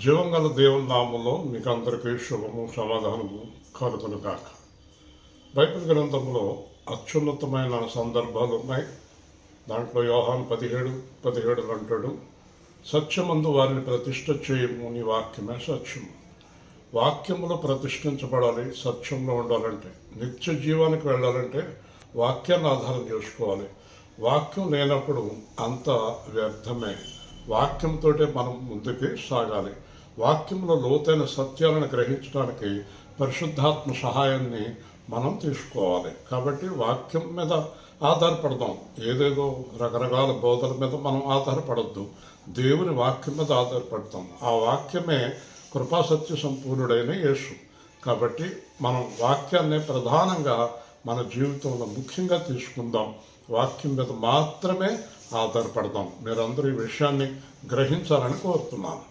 జీవంగల దేవుని నామంలో మీకు అందరికీ శుభము సమాధానము కలుగును కాక. బైబిల్ గ్రంథంలో అత్యున్నతమైన సందర్భాలు ఉన్నాయి. దాంట్లో యోహాను 17:17 అంటాడు, సత్యమందు వారిని ప్రతిష్ఠ చేయము, నీ వాక్యమే సత్యము. వాక్యములో ప్రతిష్ఠించబడాలి. సత్యంలో ఉండాలంటే, నిత్య జీవానికి వెళ్ళాలంటే వాక్యాన్ని ఆధారం చేసుకోవాలి. వాక్యం లేనప్పుడు అంత వ్యర్థమే. వాక్యంతో మనం ముందుకు సాగాలి. వాక్యంలో లోతైన సత్యాలను గ్రహించడానికి పరిశుద్ధాత్మ సహాయాన్ని మనం తీసుకోవాలి. కాబట్టి వాక్యం మీద ఆధారపడదాం. ఏదేదో రకరకాల బోధల మీద మనం ఆధారపడద్దు. దేవుని వాక్యం మీద ఆధారపడతాం. ఆ వాక్యమే కృపాసత్య సంపూర్ణుడైన యేసు. కాబట్టి మనం వాక్యాన్ని ప్రధానంగా మన జీవితంలో ముఖ్యంగా తీసుకుందాం. వాక్యం మీద మాత్రమే ఆధారపడదాం. మీరందరూ ఈ విషయాన్ని గ్రహించాలని కోరుతున్నాను.